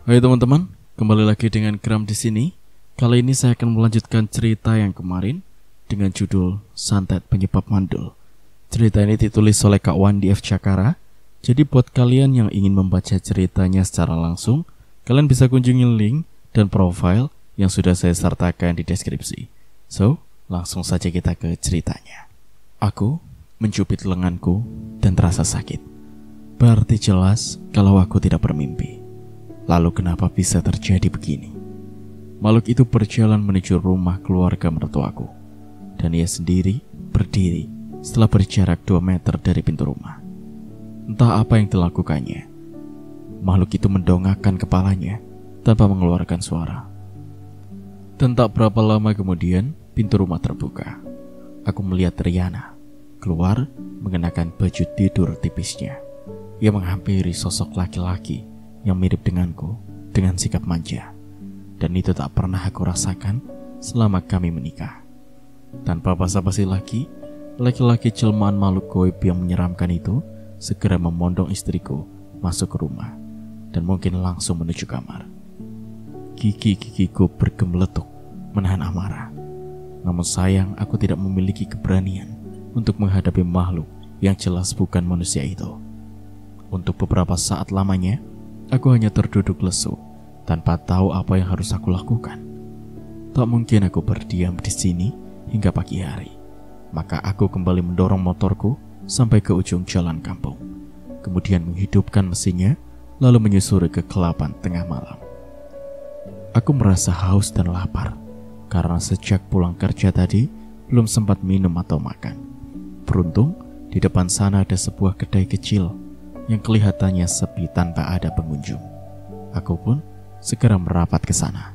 Hai teman-teman, kembali lagi dengan Gram di sini. Kali ini saya akan melanjutkan cerita yang kemarin dengan judul Santet Penyebab Mandul. Cerita ini ditulis oleh Kak Wandi F. Cakara. Jadi buat kalian yang ingin membaca ceritanya secara langsung, kalian bisa kunjungi link dan profile yang sudah saya sertakan di deskripsi. So, langsung saja kita ke ceritanya. Aku mencubit lenganku dan terasa sakit. Berarti jelas kalau aku tidak bermimpi. Lalu kenapa bisa terjadi begini? Makhluk itu berjalan menuju rumah keluarga mertuaku, dan ia sendiri berdiri setelah berjarak 2 meter dari pintu rumah. Entah apa yang dilakukannya. Makhluk itu mendongakkan kepalanya tanpa mengeluarkan suara. Dan tak berapa lama kemudian, pintu rumah terbuka. Aku melihat Riana keluar mengenakan baju tidur tipisnya. Ia menghampiri sosok laki-laki yang mirip denganku dengan sikap manja. Dan itu tak pernah aku rasakan selama kami menikah. Tanpa basa-basi lagi, laki-laki jelmaan makhluk goib yang menyeramkan itu segera memondong istriku masuk ke rumah dan mungkin langsung menuju kamar. Gigi-gigiku bergemeletuk menahan amarah. Namun sayang aku tidak memiliki keberanian untuk menghadapi makhluk yang jelas bukan manusia itu. Untuk beberapa saat lamanya, aku hanya terduduk lesu tanpa tahu apa yang harus aku lakukan. Tak mungkin aku berdiam di sini hingga pagi hari. Maka aku kembali mendorong motorku sampai ke ujung jalan kampung. Kemudian menghidupkan mesinnya, lalu menyusuri ke kegelapan tengah malam. Aku merasa haus dan lapar karena sejak pulang kerja tadi belum sempat minum atau makan. Beruntung di depan sana ada sebuah kedai kecil yang kelihatannya sepi tanpa ada pengunjung. Aku pun segera merapat ke sana.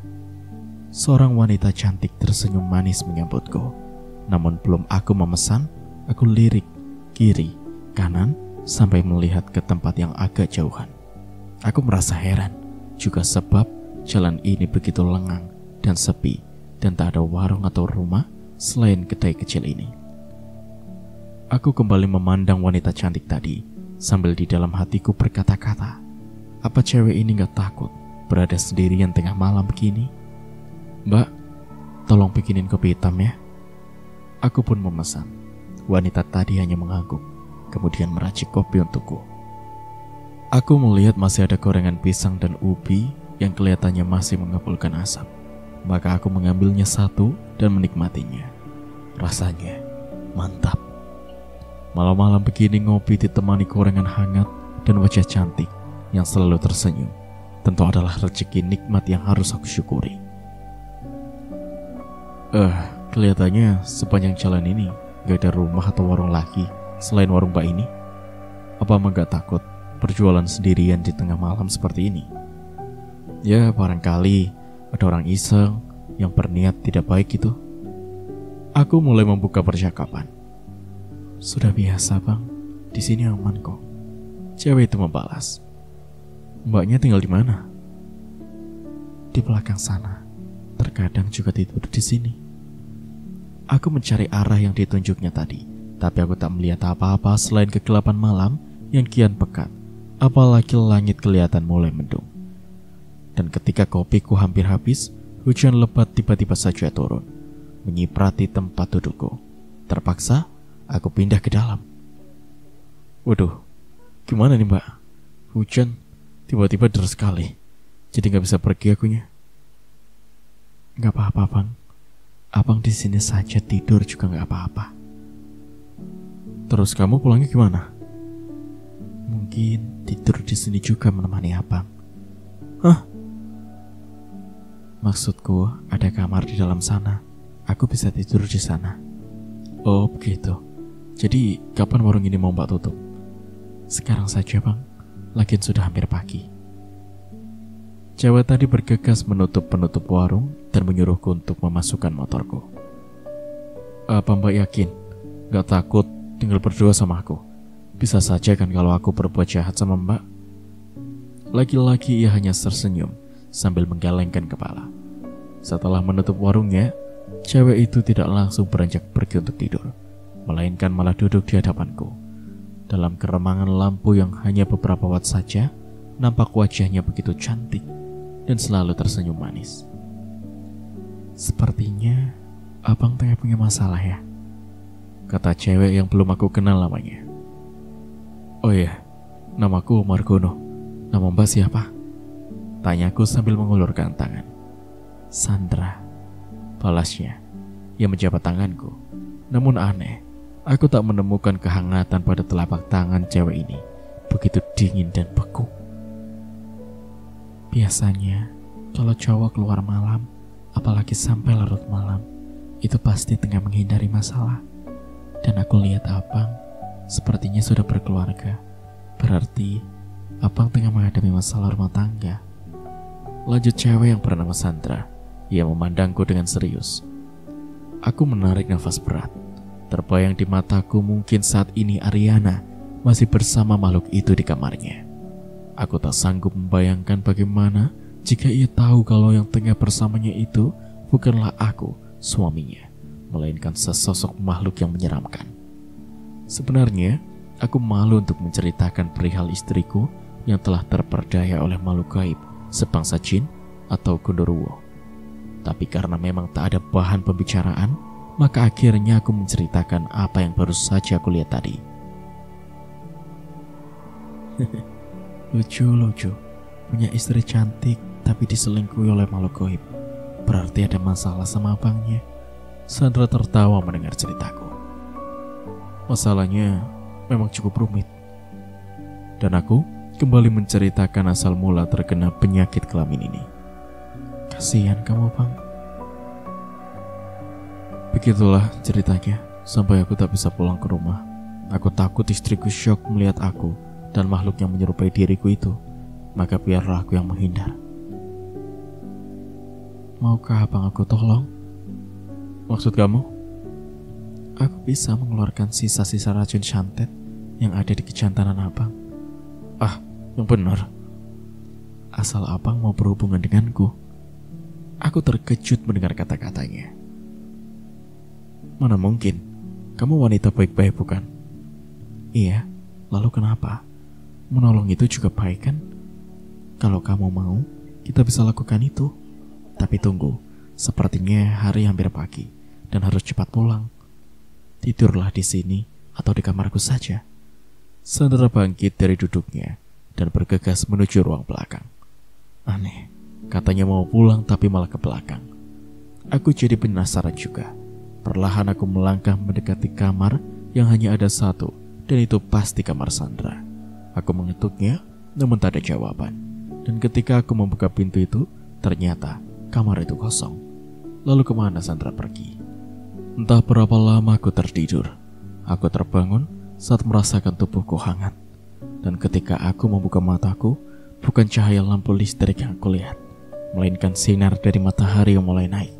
Seorang wanita cantik tersenyum manis menyambutku. Namun belum aku memesan, aku lirik kiri, kanan, sampai melihat ke tempat yang agak jauhan. Aku merasa heran, juga sebab jalan ini begitu lengang dan sepi, dan tak ada warung atau rumah selain kedai kecil ini. Aku kembali memandang wanita cantik tadi, sambil di dalam hatiku berkata-kata, apa cewek ini gak takut berada sendirian tengah malam begini? Mbak, tolong bikinin kopi hitam ya. Aku pun memesan. Wanita tadi hanya mengangguk, kemudian meracik kopi untukku. Aku melihat masih ada gorengan pisang dan ubi yang kelihatannya masih mengepulkan asap. Maka aku mengambilnya satu dan menikmatinya. Rasanya mantap. Malam-malam begini ngopi ditemani gorengan hangat dan wajah cantik yang selalu tersenyum tentu adalah rezeki nikmat yang harus aku syukuri. Kelihatannya sepanjang jalan ini gak ada rumah atau warung lagi selain warung Mbak ini. Apa emang gak takut berjualan sendirian di tengah malam seperti ini? Ya barangkali ada orang iseng yang berniat tidak baik itu. Aku mulai membuka percakapan. Sudah biasa bang, di sini aman kok. Cewek itu membalas. Mbaknya tinggal di mana? Di belakang sana. Terkadang juga tidur di sini. Aku mencari arah yang ditunjuknya tadi, tapi aku tak melihat apa-apa selain kegelapan malam yang kian pekat. Apalagi langit kelihatan mulai mendung. Dan ketika kopiku hampir habis, hujan lebat tiba-tiba saja turun, menyiprati tempat dudukku. Terpaksa aku pindah ke dalam. Waduh, gimana nih mbak? Hujan tiba-tiba deras sekali, jadi gak bisa pergi akunya. Gak apa-apa bang, abang di sini saja tidur juga gak apa-apa. Terus kamu pulangnya gimana? Mungkin tidur di sini juga menemani abang. Hah? Maksudku ada kamar di dalam sana, aku bisa tidur di sana. Oh begitu. Jadi kapan warung ini mau mbak tutup? Sekarang saja bang, lagian sudah hampir pagi. Cewek tadi bergegas menutup penutup warung dan menyuruhku untuk memasukkan motorku. Apa mbak yakin? Gak takut tinggal berdua sama aku? Bisa saja kan kalau aku berbuat jahat sama mbak? Lagi-lagi ia hanya tersenyum sambil menggelengkan kepala. Setelah menutup warungnya, cewek itu tidak langsung beranjak pergi untuk tidur, melainkan malah duduk di hadapanku. Dalam keremangan lampu yang hanya beberapa watt saja, nampak wajahnya begitu cantik dan selalu tersenyum manis. "Sepertinya abang tengah punya masalah ya," kata cewek yang belum aku kenal namanya. "Oh iya, namaku Margono. Nama mbak siapa?" tanyaku sambil mengulurkan tangan. "Sandra," balasnya. Ia menjabat tanganku. Namun aneh, aku tak menemukan kehangatan pada telapak tangan cewek ini. Begitu dingin dan beku. Biasanya, kalau cowok keluar malam, apalagi sampai larut malam, itu pasti tengah menghindari masalah. Dan aku lihat abang sepertinya sudah berkeluarga. Berarti abang tengah menghadapi masalah rumah tangga. Lanjut cewek yang bernama Sandra. Ia memandangku dengan serius. Aku menarik nafas berat. Terbayang di mataku mungkin saat ini Ariana masih bersama makhluk itu di kamarnya. Aku tak sanggup membayangkan bagaimana jika ia tahu kalau yang tengah bersamanya itu bukanlah aku, suaminya, melainkan sesosok makhluk yang menyeramkan. Sebenarnya, aku malu untuk menceritakan perihal istriku yang telah terperdaya oleh makhluk gaib sebangsa jin atau genderuwo. Tapi karena memang tak ada bahan pembicaraan, maka akhirnya aku menceritakan apa yang baru saja aku lihat tadi. Lucu, punya istri cantik tapi diselingkuhi oleh makhluk gaib. Berarti ada masalah sama abangnya. Sandra tertawa mendengar ceritaku. Masalahnya memang cukup rumit. Dan aku kembali menceritakan asal mula terkena penyakit kelamin ini. Kasihan kamu, Bang. Begitulah ceritanya, sampai aku tak bisa pulang ke rumah. Aku takut istriku syok melihat aku dan makhluk yang menyerupai diriku itu. Maka biarlah aku yang menghindar. Maukah abang aku tolong? Maksud kamu? Aku bisa mengeluarkan sisa-sisa racun santet yang ada di kejantanan abang. Ah, yang benar. Asal abang mau berhubungan denganku. Aku terkejut mendengar kata-katanya. Mana mungkin? Kamu wanita baik-baik bukan? Iya, lalu kenapa? Menolong itu juga baik kan? Kalau kamu mau, kita bisa lakukan itu. Tapi tunggu, sepertinya hari hampir pagi dan harus cepat pulang. Tidurlah di sini atau di kamarku saja. Sandra bangkit dari duduknya dan bergegas menuju ruang belakang. Aneh, katanya mau pulang tapi malah ke belakang. Aku jadi penasaran juga. Perlahan aku melangkah mendekati kamar yang hanya ada satu, dan itu pasti kamar Sandra. Aku mengetuknya, namun tak ada jawaban. Dan ketika aku membuka pintu itu, ternyata kamar itu kosong. Lalu kemana Sandra pergi? Entah berapa lama aku tertidur. Aku terbangun saat merasakan tubuhku hangat. Dan ketika aku membuka mataku, bukan cahaya lampu listrik yang aku lihat, melainkan sinar dari matahari yang mulai naik.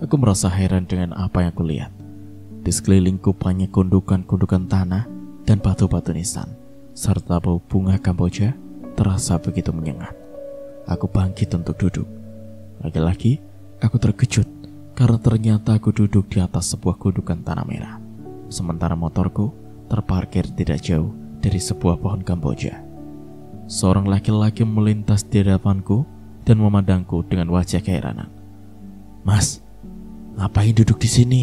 Aku merasa heran dengan apa yang aku lihat. Di sekelilingku banyak gundukan-gundukan tanah dan batu-batu nisan, serta bau bunga Kamboja terasa begitu menyengat. Aku bangkit untuk duduk. Lagi-lagi, aku terkejut karena ternyata aku duduk di atas sebuah gundukan tanah merah. Sementara motorku terparkir tidak jauh dari sebuah pohon Kamboja. Seorang laki-laki melintas di hadapanku dan memandangku dengan wajah keheranan. Mas, ngapain duduk di sini?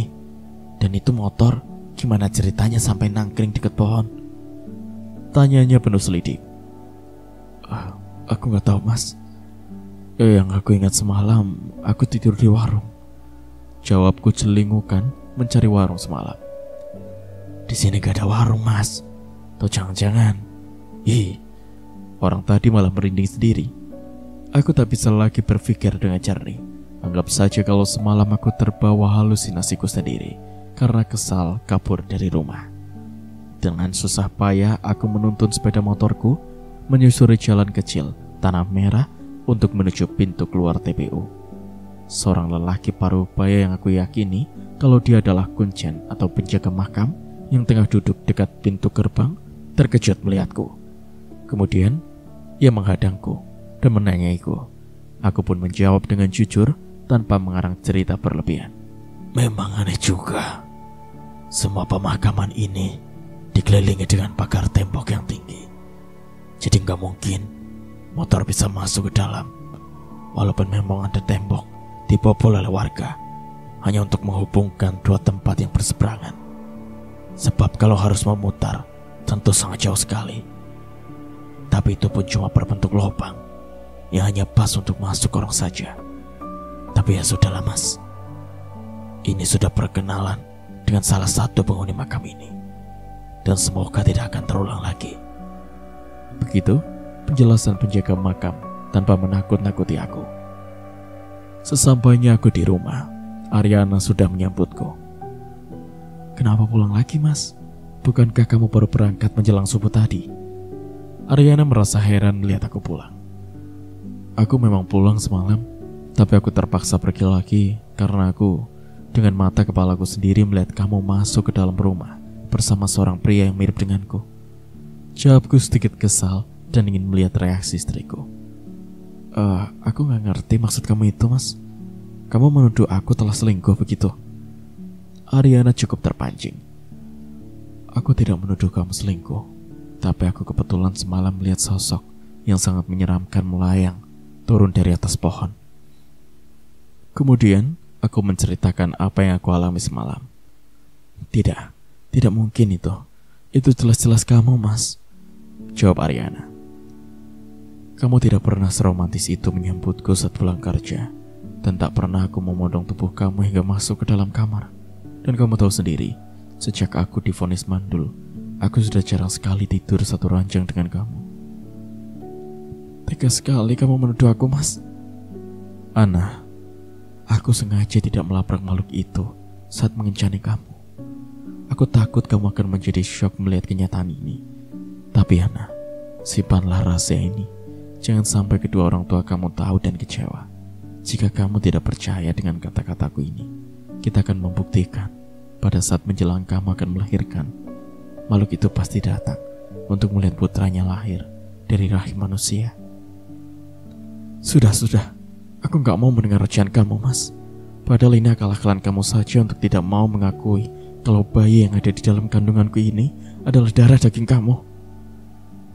Dan itu motor, gimana ceritanya sampai nangkring dekat pohon? Tanyanya penuh selidik. Aku gak tahu mas. Yang aku ingat semalam, aku tidur di warung. Jawabku celingukan mencari warung semalam. Di sini gak ada warung mas. Atau jangan-jangan, orang tadi malah merinding sendiri. Aku tak bisa lagi berpikir dengan jernih. Anggap saja kalau semalam aku terbawa halusinasiku sendiri karena kesal kabur dari rumah. Dengan susah payah aku menuntun sepeda motorku menyusuri jalan kecil tanah merah untuk menuju pintu keluar TPU. Seorang lelaki paruh baya yang aku yakini kalau dia adalah kuncen atau penjaga makam yang tengah duduk dekat pintu gerbang terkejut melihatku. Kemudian ia menghadangku dan menanyaiku. Aku pun menjawab dengan jujur tanpa mengarang cerita berlebihan. Memang aneh juga. Semua pemakaman ini dikelilingi dengan pagar tembok yang tinggi. Jadi nggak mungkin motor bisa masuk ke dalam. walaupun memang ada tembok dibobol oleh warga hanya untuk menghubungkan dua tempat yang berseberangan. Sebab kalau harus memutar tentu sangat jauh sekali. Tapi itu pun cuma berbentuk lubang yang hanya pas untuk masuk orang saja. Tapi ya sudahlah mas, ini sudah perkenalan dengan salah satu penghuni makam ini, dan semoga tidak akan terulang lagi. Begitu penjelasan penjaga makam tanpa menakut-nakuti aku. Sesampainya aku di rumah, Ariana sudah menyambutku. Kenapa pulang lagi mas? Bukankah kamu baru berangkat menjelang subuh tadi? Ariana merasa heran melihat aku pulang. Aku memang pulang semalam, tapi aku terpaksa pergi lagi karena aku dengan mata kepalaku sendiri melihat kamu masuk ke dalam rumah bersama seorang pria yang mirip denganku. Jawabku sedikit kesal dan ingin melihat reaksi istriku. Aku gak ngerti maksud kamu itu mas. Kamu menuduh aku telah selingkuh begitu? Ariana cukup terpancing. Aku tidak menuduh kamu selingkuh, tapi aku kebetulan semalam melihat sosok yang sangat menyeramkan melayang turun dari atas pohon. Kemudian aku menceritakan apa yang aku alami semalam. Tidak mungkin itu. Itu jelas-jelas kamu mas, jawab Ariana. Kamu tidak pernah seromantis itu menyambutku saat pulang kerja, dan tak pernah aku memodong tubuh kamu hingga masuk ke dalam kamar. Dan kamu tahu sendiri, sejak aku divonis mandul, aku sudah jarang sekali tidur satu ranjang dengan kamu. Tega sekali kamu menuduh aku mas. Ana, aku sengaja tidak melabrak makhluk itu saat mengencani kamu. Aku takut kamu akan menjadi syok melihat kenyataan ini. Tapi Ana, simpanlah rahasia ini. Jangan sampai kedua orang tua kamu tahu dan kecewa. Jika kamu tidak percaya dengan kata-kataku ini, kita akan membuktikan pada saat menjelang kamu akan melahirkan. Makhluk itu pasti datang untuk melihat putranya lahir dari rahim manusia. Sudah, aku gak mau mendengar recehan kamu mas. Padahal ini akal-akalan kamu saja untuk tidak mau mengakui kalau bayi yang ada di dalam kandunganku ini adalah darah daging kamu.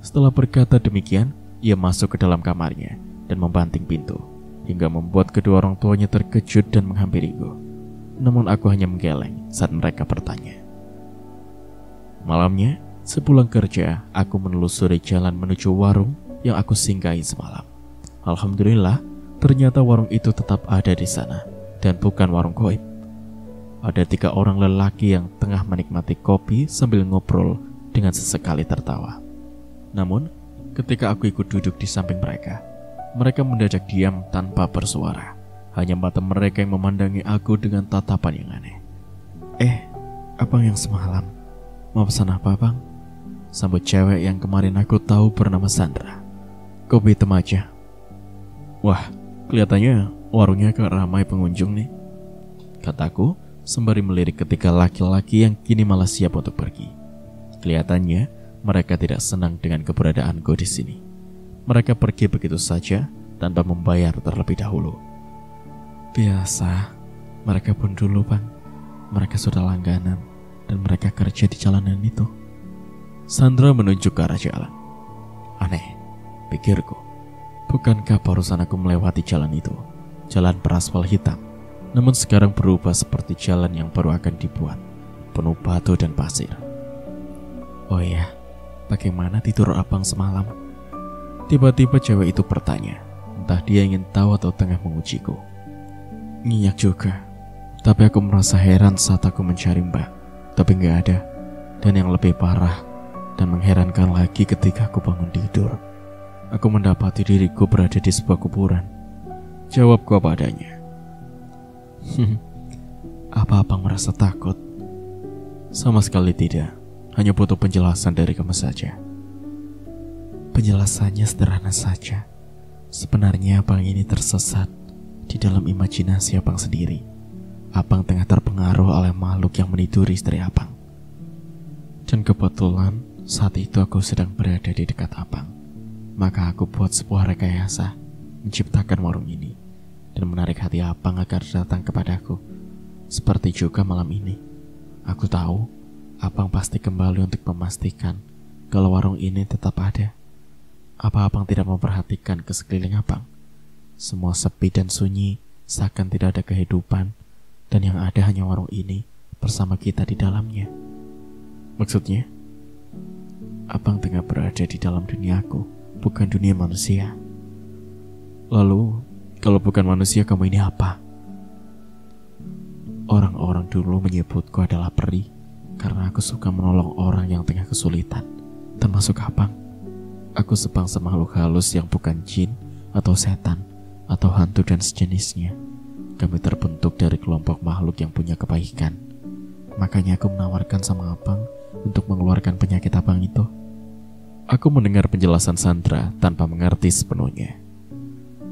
Setelah berkata demikian, ia masuk ke dalam kamarnya dan membanting pintu, hingga membuat kedua orang tuanya terkejut dan menghampiriku. Namun aku hanya menggeleng saat mereka bertanya. Malamnya, sepulang kerja, aku menelusuri jalan menuju warung yang aku singgahi semalam. Alhamdulillah, ternyata warung itu tetap ada di sana, dan bukan warung goib. Ada 3 orang lelaki yang tengah menikmati kopi sambil ngobrol dengan sesekali tertawa. Namun, ketika aku ikut duduk di samping mereka, mereka mendadak diam tanpa bersuara. Hanya mata mereka yang memandangi aku dengan tatapan yang aneh. Abang yang semalam mau pesan apa bang? Sambut cewek yang kemarin aku tahu bernama Sandra. Kopi hitam aja. Wah, kelihatannya warungnya agak ramai pengunjung nih, kataku sembari melirik ketika laki-laki yang kini malah siap untuk pergi. Kelihatannya mereka tidak senang dengan keberadaanku di sini. Mereka pergi begitu saja tanpa membayar terlebih dahulu. Biasa, mereka pun dulu bang. Mereka sudah langganan dan mereka kerja di jalanan itu. Sandra menunjuk ke arah jalan. Aneh, pikirku. Bukankah barusan aku melewati jalan itu? Jalan beraspal hitam. Namun sekarang berubah seperti jalan yang baru akan dibuat, penuh batu dan pasir. Oh iya, bagaimana tidur abang semalam? Tiba-tiba cewek itu bertanya. Entah dia ingin tahu atau tengah mengujiku. Nginyak juga. Tapi aku merasa heran saat aku mencari mbak, tapi gak ada. Dan yang lebih parah dan mengherankan lagi ketika aku bangun tidur, aku mendapati diriku berada di sebuah kuburan. Jawabku apa adanya. Apa abang merasa takut? Sama sekali tidak. Hanya butuh penjelasan dari kamu saja. Penjelasannya sederhana saja. Sebenarnya abang ini tersesat di dalam imajinasi abang sendiri. Abang tengah terpengaruh oleh makhluk yang meniduri istri abang. Dan kebetulan saat itu aku sedang berada di dekat abang. Maka aku buat sebuah rekayasa, menciptakan warung ini, dan menarik hati abang agar datang kepadaku. Seperti juga malam ini. Aku tahu abang pasti kembali untuk memastikan kalau warung ini tetap ada. Apa abang tidak memperhatikan ke sekeliling abang? Semua sepi dan sunyi, seakan tidak ada kehidupan, dan yang ada hanya warung ini bersama kita di dalamnya. Maksudnya? Abang tengah berada di dalam duniaku, bukan dunia manusia. Lalu, kalau bukan manusia, kamu ini apa? Orang-orang dulu menyebutku adalah peri karena aku suka menolong orang yang tengah kesulitan, termasuk abang. Aku sebangsa makhluk halus yang bukan jin atau setan atau hantu dan sejenisnya. Kami terbentuk dari kelompok makhluk yang punya kebaikan. Makanya aku menawarkan sama abang untuk mengeluarkan penyakit abang itu. Aku mendengar penjelasan Sandra tanpa mengerti sepenuhnya.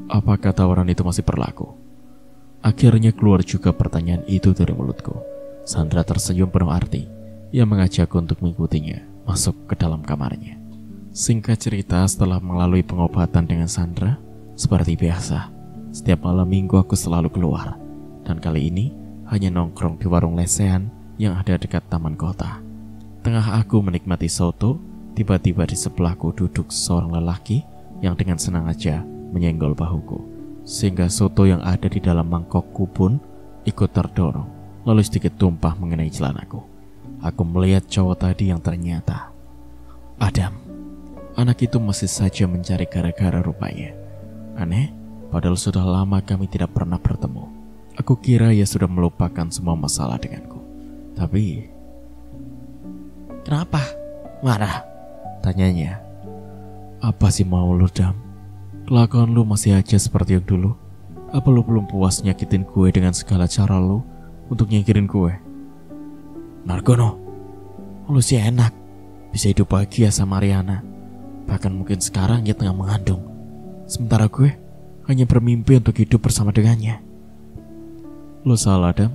Apakah tawaran itu masih berlaku? Akhirnya keluar juga pertanyaan itu dari mulutku. Sandra tersenyum penuh arti. Ia mengajakku untuk mengikutinya masuk ke dalam kamarnya. Singkat cerita, setelah melalui pengobatan dengan Sandra, seperti biasa, setiap malam minggu aku selalu keluar. Dan kali ini hanya nongkrong di warung lesehan yang ada dekat taman kota. Tengah aku menikmati soto, tiba-tiba di sebelahku duduk seorang lelaki yang dengan senang aja menyenggol bahuku, sehingga soto yang ada di dalam mangkokku pun ikut terdorong, lalu sedikit tumpah mengenai celanaku. Aku melihat cowok tadi yang ternyata Adam. Anak itu masih saja mencari gara-gara rupanya. Aneh, padahal sudah lama kami tidak pernah bertemu. Aku kira ia sudah melupakan semua masalah denganku. Tapi, kenapa? Marah? Tanyanya. Apa sih mau lu, Dam? Kelakuan lu masih aja seperti yang dulu. Apa lu belum puas nyakitin gue dengan segala cara lu untuk nyingkirin gue? Margono, lu sih enak, bisa hidup bahagia sama Riana. Bahkan mungkin sekarang dia tengah mengandung. Sementara gue hanya bermimpi untuk hidup bersama dengannya. Lu salah, Dam.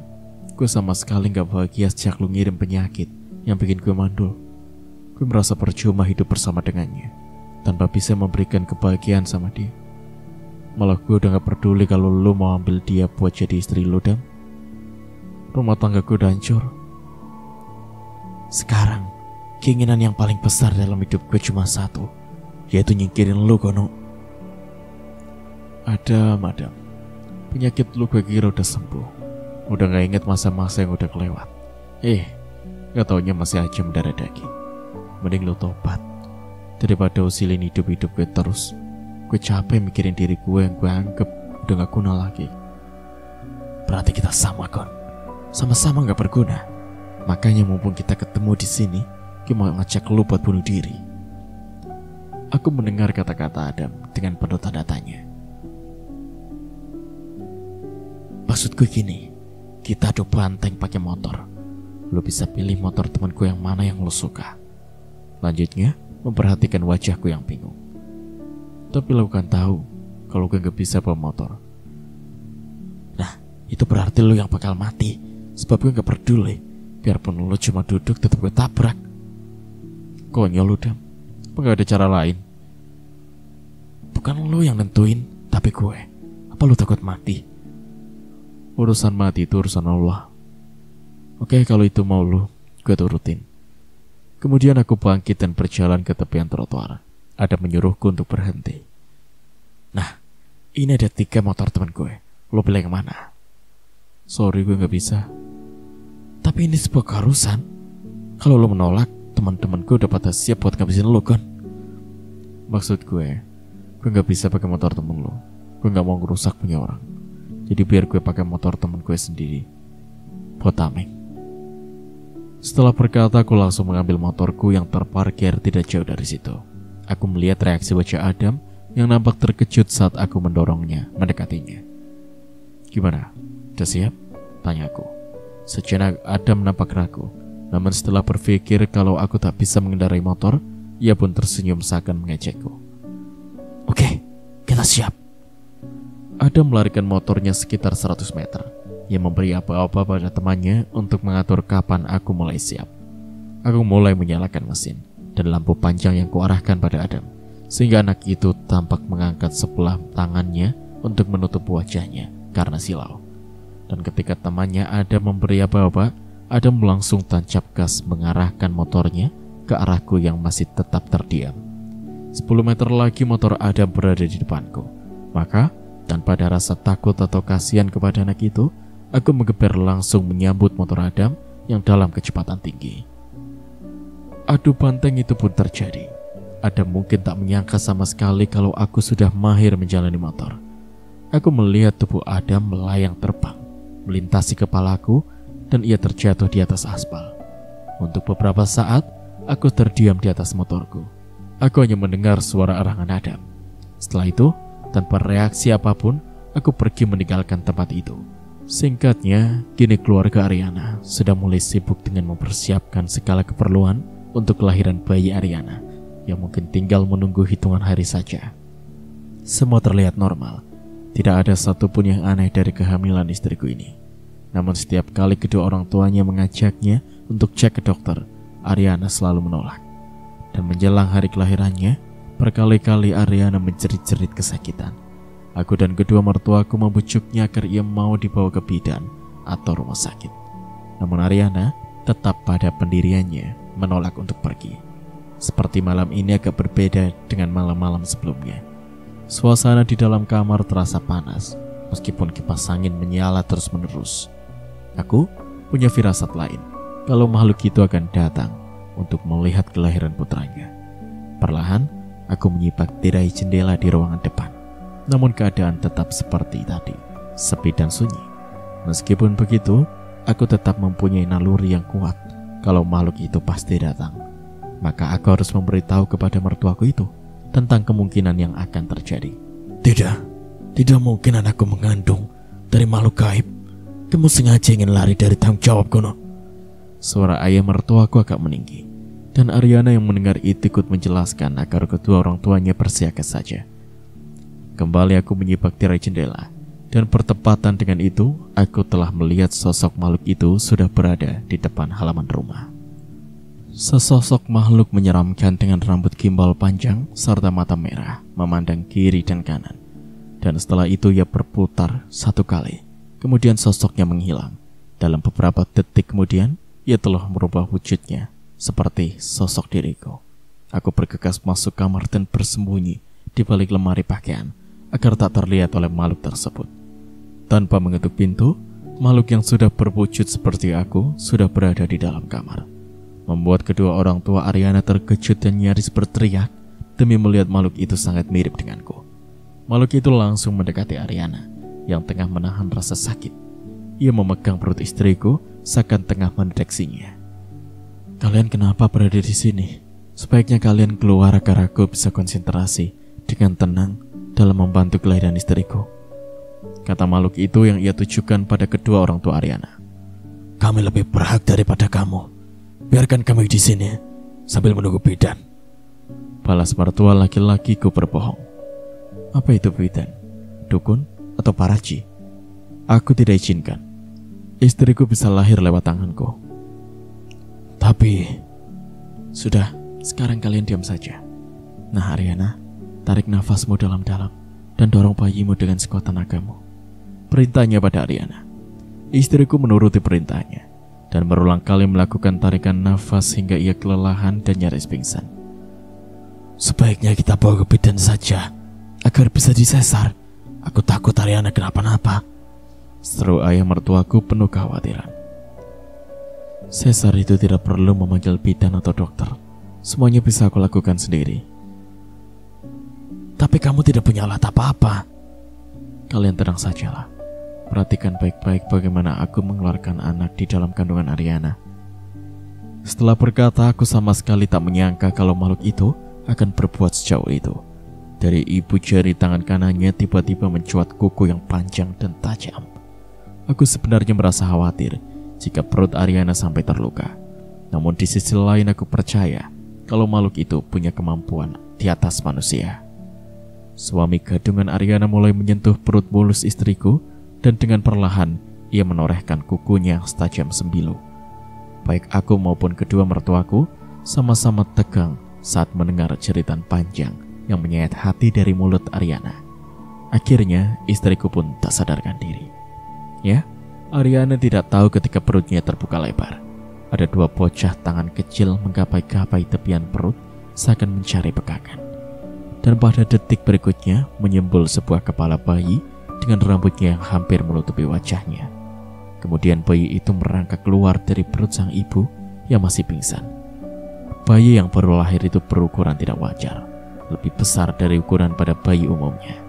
Gue sama sekali gak bahagia sejak lu ngirim penyakit yang bikin gue mandul. Gue merasa percuma hidup bersama dengannya tanpa bisa memberikan kebahagiaan sama dia. Malah gue udah gak peduli kalau lu mau ambil dia buat jadi istri lu, Dam. Rumah tangga gue udah hancur. Sekarang keinginan yang paling besar dalam hidup gue cuma satu, yaitu nyingkirin lu, Gono. Adam, penyakit lu gue kira udah sembuh. Udah gak inget masa-masa yang udah kelewat. Gak taunya masih aja mendarah daging. Mending lu tobat daripada usilin hidup-hidup gue terus. Gue capek mikirin diri gue yang gue anggap udah gak guna lagi. Berarti kita sama, Gon. Sama-sama gak berguna. Makanya mumpung kita ketemu di sini, gue mau ngajak lu buat bunuh diri. Aku mendengar kata-kata Adam dengan penuh tanda tanya. Maksudku gini, kita adu banteng pakai motor. Lu bisa pilih motor temanku yang mana yang lu suka. Lanjutnya, memperhatikan wajahku yang bingung. Tapi lu kan tahu kalau gue gak bisa bawa motor. Nah, itu berarti lu yang bakal mati. Sebab gue gak peduli. Biarpun lu cuma duduk, tetap gue tabrak. Konyol lu, Dam. Apa gak ada cara lain? Bukan lu yang nentuin, tapi gue. Apa lu takut mati? Urusan mati itu urusan Allah. Oke, kalau itu mau lu, gue turutin. Kemudian aku bangkit dan berjalan ke tepian trotoar. Adam menyuruhku untuk berhenti. Nah, ini ada 3 motor teman gue. Lo pilih yang mana? Sorry, gue gak bisa. Tapi ini sebuah keharusan. Kalau lo menolak, teman-teman gue udah pada siap buat ngabisin lo, kan? Maksud gue gak bisa pakai motor temen lo. Gue gak mau ngerusak punya orang. Jadi biar gue pakai motor temen gue sendiri. Buat tameng. Setelah berkata, aku langsung mengambil motorku yang terparkir tidak jauh dari situ. Aku melihat reaksi wajah Adam yang nampak terkejut saat aku mendorongnya, mendekatinya. Gimana? Udah siap? Tanyaku. Sejenak Adam nampak ragu. Namun setelah berpikir kalau aku tak bisa mengendarai motor, ia pun tersenyum seakan mengejekku. Oke, kita siap. Adam melarikan motornya sekitar 100 meter. Ia memberi apa-apa pada temannya untuk mengatur kapan aku mulai siap. Aku mulai menyalakan mesin dan lampu panjang yang kuarahkan pada Adam, sehingga anak itu tampak mengangkat sebelah tangannya untuk menutup wajahnya karena silau. Dan ketika temannya Adam memberi apa-apa, Adam langsung tancap gas mengarahkan motornya ke arahku yang masih tetap terdiam. 10 meter lagi motor Adam berada di depanku. Maka Tanpa ada rasa takut atau kasihan kepada anak itu, aku menggeber langsung menyambut motor Adam yang dalam kecepatan tinggi. Adu banteng itu pun terjadi. Adam mungkin tak menyangka sama sekali kalau aku sudah mahir menjalani motor. Aku melihat tubuh Adam melayang terbang, melintasi kepalaku, dan ia terjatuh di atas aspal. Untuk beberapa saat, aku terdiam di atas motorku. Aku hanya mendengar suara arangan Adam. Setelah itu, tanpa reaksi apapun, aku pergi meninggalkan tempat itu. Singkatnya, kini keluarga Ariana sudah mulai sibuk dengan mempersiapkan segala keperluan untuk kelahiran bayi Ariana yang mungkin tinggal menunggu hitungan hari saja. Semua terlihat normal. Tidak ada satupun yang aneh dari kehamilan istriku ini. Namun setiap kali kedua orang tuanya mengajaknya untuk cek ke dokter, Ariana selalu menolak. Dan menjelang hari kelahirannya, berkali-kali Ariana menjerit-jerit kesakitan. Aku dan kedua mertuaku membujuknya agar ia mau dibawa ke bidan atau rumah sakit. Namun Ariana tetap pada pendiriannya menolak untuk pergi. Seperti malam ini agak berbeda dengan malam-malam sebelumnya. Suasana di dalam kamar terasa panas, meskipun kipas angin menyala terus-menerus. Aku punya firasat lain, kalau makhluk itu akan datang untuk melihat kelahiran putranya. Perlahan, aku menyipak tirai jendela di ruangan depan. Namun keadaan tetap seperti tadi, sepi dan sunyi. Meskipun begitu, aku tetap mempunyai naluri yang kuat. Kalau makhluk itu pasti datang, maka aku harus memberitahu kepada mertuaku itu tentang kemungkinan yang akan terjadi. Tidak mungkin anakku mengandung dari makhluk gaib. Kamu sengaja ingin lari dari tanggung jawab kono. Suara ayah mertuaku agak meninggi, dan Ariana yang mendengar itu ikut menjelaskan agar kedua orang tuanya bersiaga saja. Kembali aku menyipak tirai jendela, dan bertepatan dengan itu, aku telah melihat sosok makhluk itu sudah berada di depan halaman rumah. Sesosok makhluk menyeramkan dengan rambut gimbal panjang serta mata merah, memandang kiri dan kanan. Dan setelah itu ia berputar satu kali, kemudian sosoknya menghilang. Dalam beberapa detik kemudian, ia telah merubah wujudnya seperti sosok diriku. Aku bergegas masuk kamar dan bersembunyi di balik lemari pakaian agar tak terlihat oleh makhluk tersebut. Tanpa mengetuk pintu, makhluk yang sudah berwujud seperti aku sudah berada di dalam kamar, membuat kedua orang tua Ariana terkejut dan nyaris berteriak demi melihat makhluk itu sangat mirip denganku. Makhluk itu langsung mendekati Ariana yang tengah menahan rasa sakit. Ia memegang perut istriku seakan tengah mendeteksinya. "Kalian kenapa berada di sini? Sebaiknya kalian keluar agar aku bisa konsentrasi dengan tenang dalam membantu kelahiran istriku," kata makhluk itu yang ia tujukan pada kedua orang tua Ariana. "Kami lebih berhak daripada kamu. Biarkan kami di sini sambil menunggu bidan," balas mertua laki-lakiku berbohong. Apa itu bidan? Dukun atau paraji? Aku tidak izinkan. Istriku bisa lahir lewat tanganku. Tapi sudah, sekarang kalian diam saja. Nah Ariana, tarik nafasmu dalam-dalam dan dorong bayimu dengan sekuat tenagamu, perintahnya pada Ariana. Istriku menuruti perintahnya dan berulang kali melakukan tarikan nafas hingga ia kelelahan dan nyaris pingsan. "Sebaiknya kita bawa ke bidan saja agar bisa disesar. Aku takut Ariana kenapa-napa," seru ayah mertuaku penuh kekhawatiran. "Sesar itu tidak perlu memanggil bidan atau dokter. Semuanya bisa aku lakukan sendiri." "Tapi kamu tidak punya alat apa-apa." "Kalian tenang sajalah. Perhatikan baik-baik bagaimana aku mengeluarkan anak di dalam kandungan Ariana." Setelah berkata, aku sama sekali tak menyangka kalau makhluk itu akan berbuat sejauh itu. Dari ibu jari tangan kanannya tiba-tiba mencuat kuku yang panjang dan tajam. Aku sebenarnya merasa khawatir jika perut Ariana sampai terluka. Namun di sisi lain aku percaya kalau makhluk itu punya kemampuan di atas manusia. Suami gadungan Ariana mulai menyentuh perut mulus istriku dan dengan perlahan ia menorehkan kukunya yang setajam sembilu. Baik aku maupun kedua mertuaku sama-sama tegang saat mendengar jeritan panjang yang menyayat hati dari mulut Ariana. Akhirnya istriku pun tak sadarkan diri. Ya, Ariana tidak tahu ketika perutnya terbuka lebar. Ada dua bocah tangan kecil menggapai-gapai tepian perut seakan mencari pegangan. Dan pada detik berikutnya menyembul sebuah kepala bayi dengan rambutnya yang hampir menutupi wajahnya. Kemudian bayi itu merangkak keluar dari perut sang ibu yang masih pingsan. Bayi yang baru lahir itu berukuran tidak wajar, lebih besar dari ukuran pada bayi umumnya.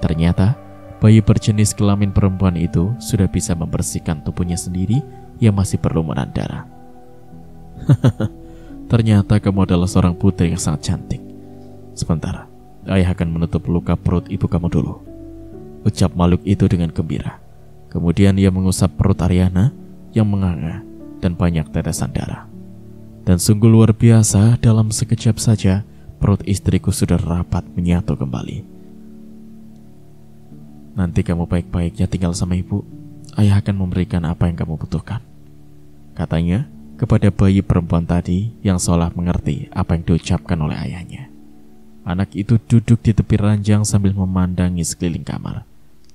Ternyata bayi berjenis kelamin perempuan itu sudah bisa membersihkan tubuhnya sendiri yang masih berlumuran darah. Ternyata kamu adalah seorang putri yang sangat cantik. Sebentar, ayah akan menutup luka perut ibu kamu dulu, ucap makhluk itu dengan gembira. Kemudian ia mengusap perut Ariana yang menganga dan banyak tetesan darah. Dan sungguh luar biasa, dalam sekejap saja perut istriku sudah rapat menyatu kembali. Nanti kamu baik-baiknya tinggal sama ibu. Ayah akan memberikan apa yang kamu butuhkan, katanya kepada bayi perempuan tadi yang seolah mengerti apa yang diucapkan oleh ayahnya. Anak itu duduk di tepi ranjang sambil memandangi sekeliling kamar.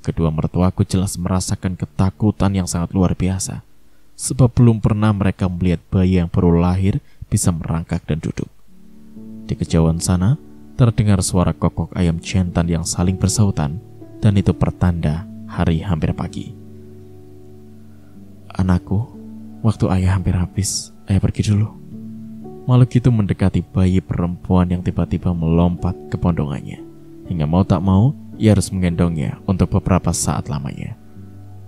Kedua mertuaku jelas merasakan ketakutan yang sangat luar biasa, sebab belum pernah mereka melihat bayi yang baru lahir bisa merangkak dan duduk. Di kejauhan sana terdengar suara kokok ayam jantan yang saling bersautan, dan itu pertanda hari hampir pagi. Anakku, waktu ayah hampir habis, ayah pergi dulu. Makhluk itu mendekati bayi perempuan yang tiba-tiba melompat ke pondongannya. Hingga mau tak mau, ia harus menggendongnya untuk beberapa saat lamanya.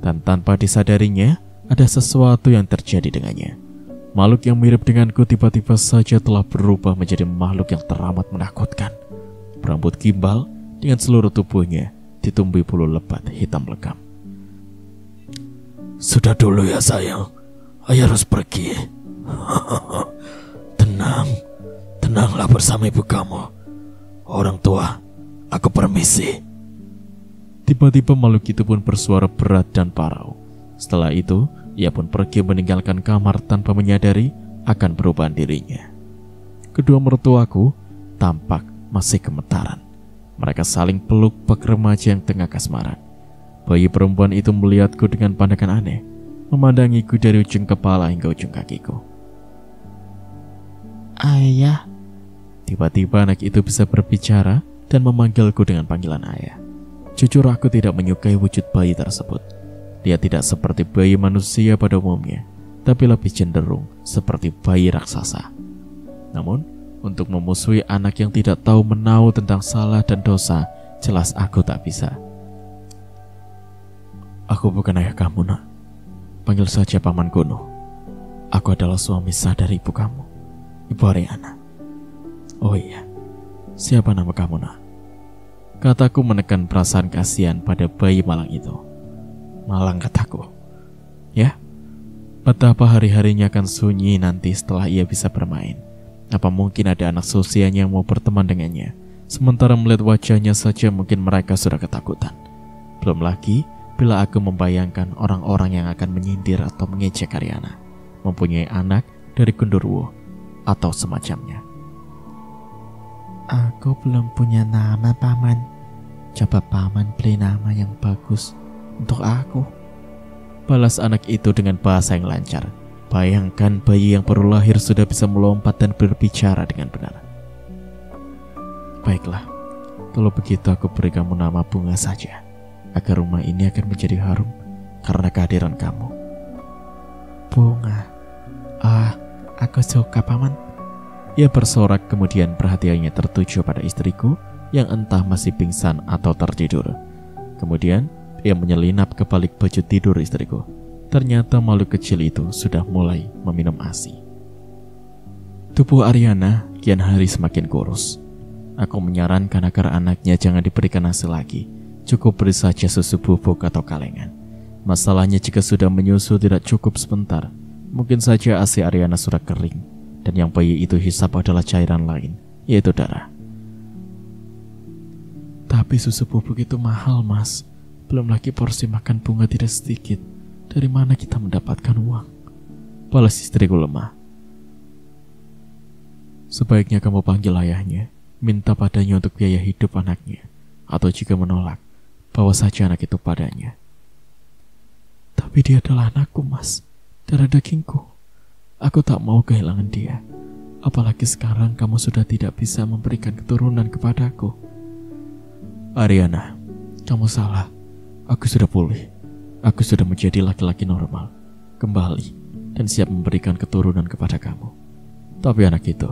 Dan tanpa disadarinya, ada sesuatu yang terjadi dengannya. Makhluk yang mirip denganku tiba-tiba saja telah berubah menjadi makhluk yang teramat menakutkan. Berambut gimbal dengan seluruh tubuhnya ditumbuhi bulu lebat hitam legam. Sudah dulu ya sayang, ayah harus pergi. Tenanglah bersama ibu kamu. Orang tua, aku permisi. Tiba-tiba makhluk itu pun bersuara berat dan parau. Setelah itu, ia pun pergi meninggalkan kamar tanpa menyadari akan perubahan dirinya. Kedua mertuaku tampak masih gemetaran. Mereka saling peluk bak remaja yang tengah kasmaran. Bayi perempuan itu melihatku dengan pandangan aneh, memandangiku dari ujung kepala hingga ujung kakiku. Ayah. Tiba-tiba anak itu bisa berbicara dan memanggilku dengan panggilan ayah. Jujur aku tidak menyukai wujud bayi tersebut. Dia tidak seperti bayi manusia pada umumnya, tapi lebih cenderung seperti bayi raksasa. Namun, untuk memusuhi anak yang tidak tahu menahu tentang salah dan dosa, jelas aku tak bisa. Aku bukan ayah kamu, nak. Panggil saja Paman Kuno. Aku adalah suami sah dari ibu kamu, Ibu Ariana. Oh iya, siapa nama kamu, nak? Kataku menekan perasaan kasihan pada bayi malang itu. Malang, kataku. Ya, betapa hari-harinya akan sunyi nanti setelah ia bisa bermain. Apa mungkin ada anak seusianya yang mau berteman dengannya? Sementara melihat wajahnya saja mungkin mereka sudah ketakutan. Belum lagi bila aku membayangkan orang-orang yang akan menyindir atau mengejek Ariana mempunyai anak dari Gundurwo atau semacamnya. Aku belum punya nama, Paman. Coba Paman beli nama yang bagus untuk aku, balas anak itu dengan bahasa yang lancar. Bayangkan bayi yang baru lahir sudah bisa melompat dan berbicara dengan benar. Baiklah, kalau begitu aku beri kamu nama Bunga saja, agar rumah ini akan menjadi harum karena kehadiran kamu. Bunga? Aku suka, Paman. Ia bersorak, kemudian perhatiannya tertuju pada istriku yang entah masih pingsan atau tertidur. Kemudian ia menyelinap ke balik baju tidur istriku. Ternyata makhluk kecil itu sudah mulai meminum ASI. Tubuh Ariana kian hari semakin kurus. Aku menyarankan agar anaknya jangan diberikan ASI lagi. Cukup beri saja susu bubuk atau kalengan. Masalahnya jika sudah menyusu tidak cukup sebentar, mungkin saja ASI Ariana sudah kering. Dan yang bayi itu hisap adalah cairan lain, yaitu darah. Tapi susu bubuk itu mahal, Mas. Belum lagi porsi makan Bunga tidak sedikit. Dari mana kita mendapatkan uang? Balas istriku lemah. Sebaiknya kamu panggil ayahnya, minta padanya untuk biaya hidup anaknya. Atau jika menolak, bawa saja anak itu padanya. Tapi dia adalah anakku, Mas. Darah dagingku. Aku tak mau kehilangan dia. Apalagi sekarang kamu sudah tidak bisa memberikan keturunan kepadaku. Ariana, kamu salah. Aku sudah pulih. Aku sudah menjadi laki-laki normal, kembali, dan siap memberikan keturunan kepada kamu. Tapi anak itu,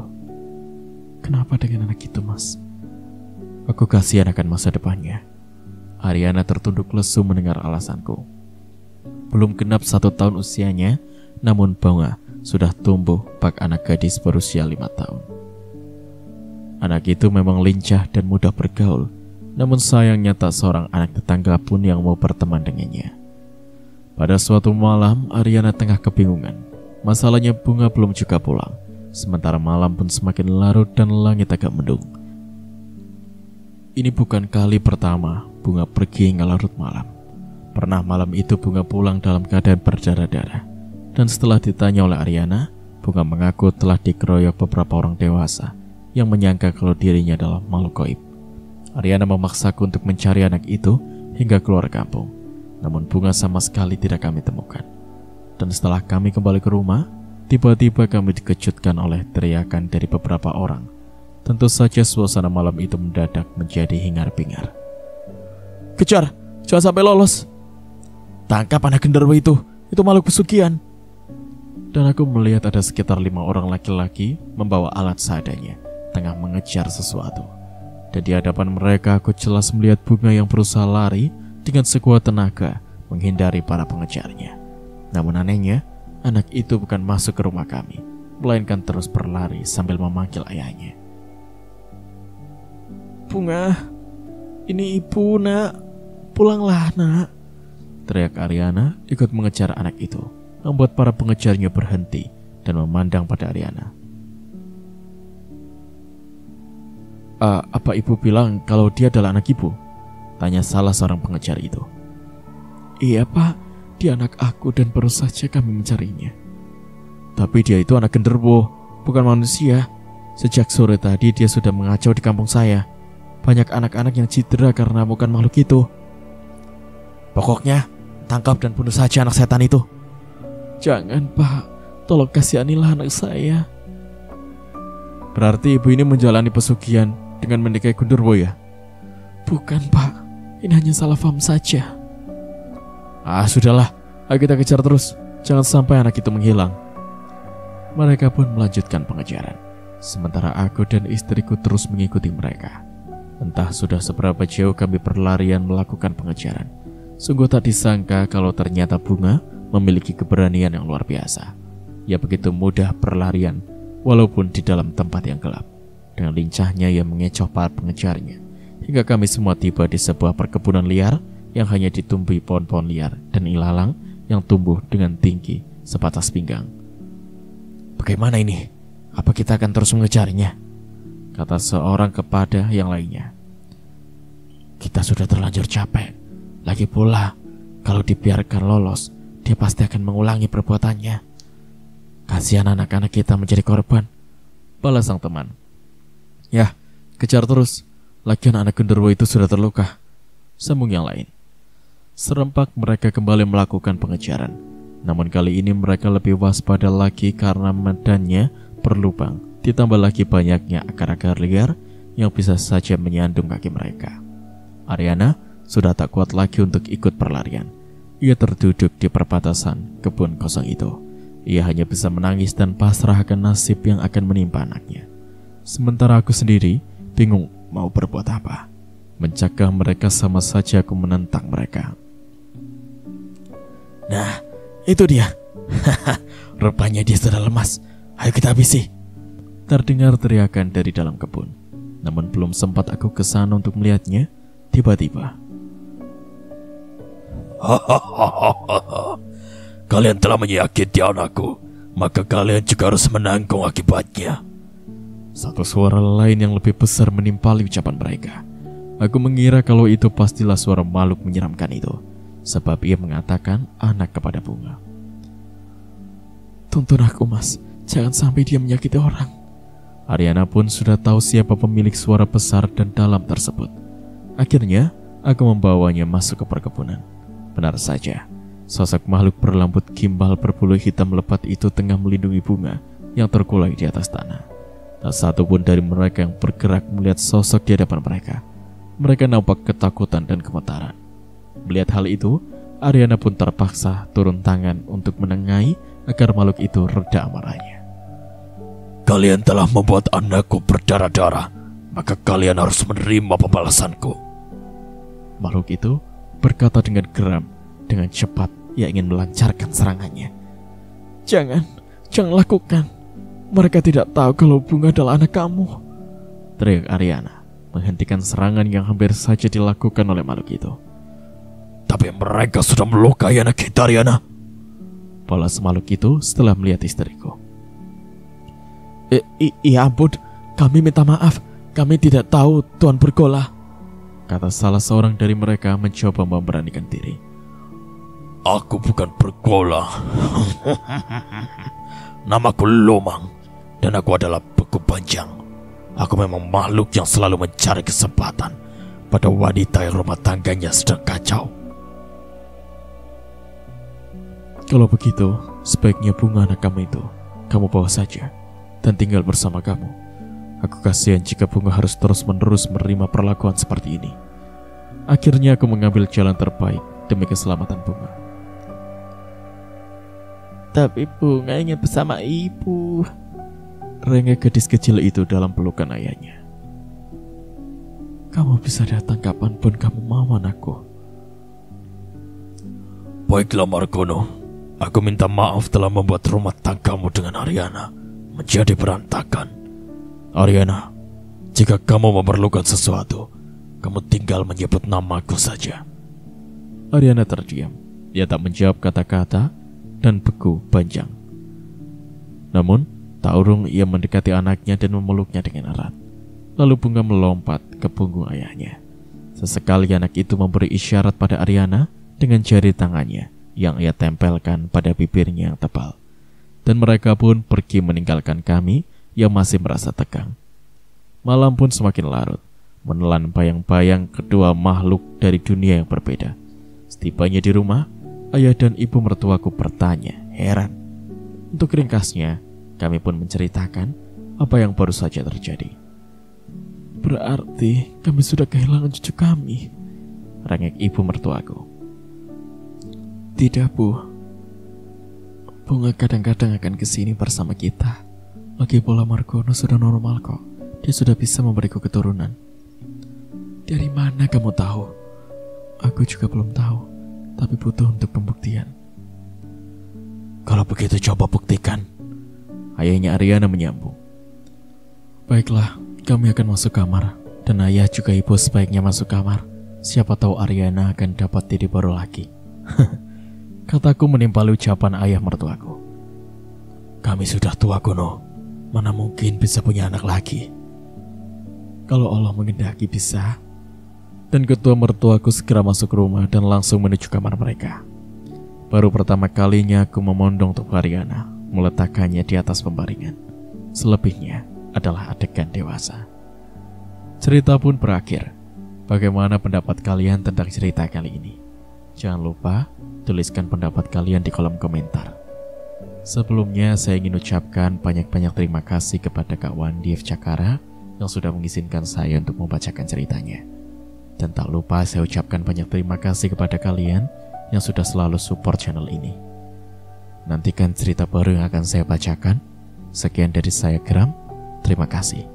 kenapa dengan anak itu, Mas? Aku kasihan akan masa depannya. Ariana tertunduk lesu mendengar alasanku. Belum genap 1 tahun usianya, namun Bunga sudah tumbuh bak anak gadis berusia 5 tahun. Anak itu memang lincah dan mudah bergaul, namun sayangnya tak seorang anak tetangga pun yang mau berteman dengannya. Pada suatu malam, Ariana tengah kebingungan. Masalahnya Bunga belum juga pulang, sementara malam pun semakin larut dan langit agak mendung. Ini bukan kali pertama Bunga pergi hingga larut malam. Pernah malam itu Bunga pulang dalam keadaan berdarah-darah. Dan setelah ditanya oleh Ariana, Bunga mengaku telah dikeroyok beberapa orang dewasa yang menyangka kalau dirinya adalah makhluk gaib. Ariana memaksaku untuk mencari anak itu hingga keluar kampung. Namun Bunga sama sekali tidak kami temukan. Dan setelah kami kembali ke rumah, tiba-tiba kami dikejutkan oleh teriakan dari beberapa orang. Tentu saja suasana malam itu mendadak menjadi hingar-bingar. "Kejar, jangan sampai lolos. Tangkap anak genderuwo itu makhluk pesugihan." Dan aku melihat ada sekitar 5 orang laki-laki membawa alat seadanya, tengah mengejar sesuatu. Dan di hadapan mereka aku jelas melihat Bunga yang berusaha lari dengan sekuat tenaga menghindari para pengejarnya. Namun anehnya, anak itu bukan masuk ke rumah kami, melainkan terus berlari sambil memanggil ayahnya. "Bunga, ini ibu, nak. Pulanglah, nak," teriak Ariana ikut mengejar anak itu, membuat para pengejarnya berhenti dan memandang pada Ariana. Apa ibu bilang kalau dia adalah anak ibu?" tanya salah seorang pengejar itu. "Iya, Pak, dia anak aku dan baru saja kami mencarinya." "Tapi dia itu anak genderuwo, bukan manusia. Sejak sore tadi dia sudah mengacau di kampung saya. Banyak anak-anak yang cedera karena bukan makhluk itu. Pokoknya, tangkap dan bunuh saja anak setan itu." "Jangan, Pak. Tolong kasihanilah anak saya." "Berarti ibu ini menjalani pesugihan dengan menikahi genderuwo ya?" "Bukan, Pak. Ini hanya salah paham saja." Sudahlah. Ayo kita kejar terus. Jangan sampai anak itu menghilang." Mereka pun melanjutkan pengejaran, sementara aku dan istriku terus mengikuti mereka. Entah sudah seberapa jauh kami berlarian melakukan pengejaran. Sungguh tak disangka kalau ternyata Bunga memiliki keberanian yang luar biasa. Ia begitu mudah berlarian walaupun di dalam tempat yang gelap. Dengan lincahnya ia mengecoh para pengejarnya, hingga kami semua tiba di sebuah perkebunan liar yang hanya ditumbuhi pohon-pohon liar dan ilalang yang tumbuh dengan tinggi sebatas pinggang. "Bagaimana ini? Apa kita akan terus mengejarnya?" kata seorang kepada yang lainnya. "Kita sudah terlanjur capek. Lagi pula, kalau dibiarkan lolos, dia pasti akan mengulangi perbuatannya. Kasihan anak-anak kita menjadi korban," balas sang teman. "Ya, kejar terus. Lagian anak genderuwo itu sudah terluka," sambung yang lain. Serempak mereka kembali melakukan pengejaran. Namun kali ini mereka lebih waspada lagi karena medannya berlubang. Ditambah lagi banyaknya akar-akar liar yang bisa saja menyandung kaki mereka. Ariana sudah tak kuat lagi untuk ikut perlarian. Ia terduduk di perbatasan kebun kosong itu. Ia hanya bisa menangis dan pasrah akan nasib yang akan menimpa anaknya. Sementara aku sendiri bingung mau berbuat apa. Mencegah mereka sama saja aku menentang mereka. "Nah, itu dia. Rupanya dia sudah lemas. Ayo kita habisi." Terdengar teriakan dari dalam kebun. Namun belum sempat aku ke sana untuk melihatnya, tiba-tiba, "Kalian telah menyakiti anakku, maka kalian juga harus menanggung akibatnya." Satu suara lain yang lebih besar menimpali ucapan mereka. Aku mengira kalau itu pastilah suara makhluk menyeramkan itu, sebab ia mengatakan anak kepada Bunga. "Tuntun aku, Mas. Jangan sampai dia menyakiti orang." Ariana pun sudah tahu siapa pemilik suara besar dan dalam tersebut. Akhirnya, aku membawanya masuk ke perkebunan. Benar saja, sosok makhluk berrambut gimbal berbulu hitam lebat itu tengah melindungi Bunga yang terkulai di atas tanah. Tak satu pun dari mereka yang bergerak melihat sosok di hadapan mereka. Mereka nampak ketakutan dan gemetaran. Melihat hal itu, Aryana pun terpaksa turun tangan untuk menengahi agar makhluk itu reda amarahnya. Kalian telah membuat anakku berdarah-darah, maka kalian harus menerima pembalasanku. Makhluk itu berkata dengan geram. Dengan cepat ia ingin melancarkan serangannya. Jangan lakukan. Mereka tidak tahu kalau Bunga adalah anak kamu, teriak Aryana, menghentikan serangan yang hampir saja dilakukan oleh makhluk itu. Tapi mereka sudah melukai anak kita, Aryana, balas makhluk itu setelah melihat istriku. Iya ampun, kami minta maaf. Kami tidak tahu Tuan Bergola, kata salah seorang dari mereka mencoba memberanikan diri. Aku bukan Bergola. Namaku Lomang, dan aku adalah Beku Panjang. Aku memang makhluk yang selalu mencari kesempatan pada wanita yang rumah tangganya sedang kacau. Kalau begitu, sebaiknya Bunga anak kamu itu kamu bawa saja dan tinggal bersama kamu. Aku kasihan jika Bunga harus terus-menerus menerima perlakuan seperti ini. Akhirnya aku mengambil jalan terbaik demi keselamatan Bunga. Tapi Bunga ingin bersama ibu, rengek gadis kecil itu dalam pelukan ayahnya. Kamu bisa datang kapanpun kamu mau, anakku. Baiklah Margono, aku minta maaf telah membuat rumah tanggamu dengan Aryana menjadi berantakan. Aryana, jika kamu memerlukan sesuatu, kamu tinggal menyebut namaku saja. Aryana terdiam. Dia tak menjawab kata-kata dan Beku Panjang. Namun, tak urung ia mendekati anaknya dan memeluknya dengan erat. Lalu Bunga melompat ke punggung ayahnya. Sesekali anak itu memberi isyarat pada Aryana dengan jari tangannya yang ia tempelkan pada bibirnya yang tebal. Dan mereka pun pergi meninggalkan kami yang masih merasa tegang. Malam pun semakin larut, menelan bayang-bayang kedua makhluk dari dunia yang berbeda. Setibanya di rumah, ayah dan ibu mertuaku bertanya, heran. Untuk ringkasnya, kami pun menceritakan apa yang baru saja terjadi. Berarti kami sudah kehilangan cucu kami, rengek ibu mertuaku. Tidak, Bu. Bunga kadang-kadang akan kesini bersama kita. Lagi pula Margono sudah normal kok. Dia sudah bisa memberiku keturunan. Dari mana kamu tahu? Aku juga belum tahu, tapi butuh untuk pembuktian. Kalau begitu coba buktikan, ayahnya Aryana menyambung. Baiklah, kami akan masuk kamar. Dan ayah juga ibu sebaiknya masuk kamar. Siapa tahu Aryana akan dapat titik baru lagi. Kataku menimpali ucapan ayah mertuaku. Kami sudah tua, Gono. Mana mungkin bisa punya anak lagi? Kalau Allah mengendaki bisa. Dan ketua mertuaku segera masuk rumah dan langsung menuju kamar mereka. Baru pertama kalinya aku memondong tubuh Aryana, meletakkannya di atas pembaringan. Selebihnya adalah adegan dewasa. Cerita pun berakhir. Bagaimana pendapat kalian tentang cerita kali ini? Jangan lupa tuliskan pendapat kalian di kolom komentar. Sebelumnya saya ingin ucapkan banyak-banyak terima kasih kepada Kak Wandi F. Cakara yang sudah mengizinkan saya untuk membacakan ceritanya. Dan tak lupa saya ucapkan banyak terima kasih kepada kalian yang sudah selalu support channel ini. Nantikan cerita baru yang akan saya bacakan. Sekian dari saya, Gram. Terima kasih.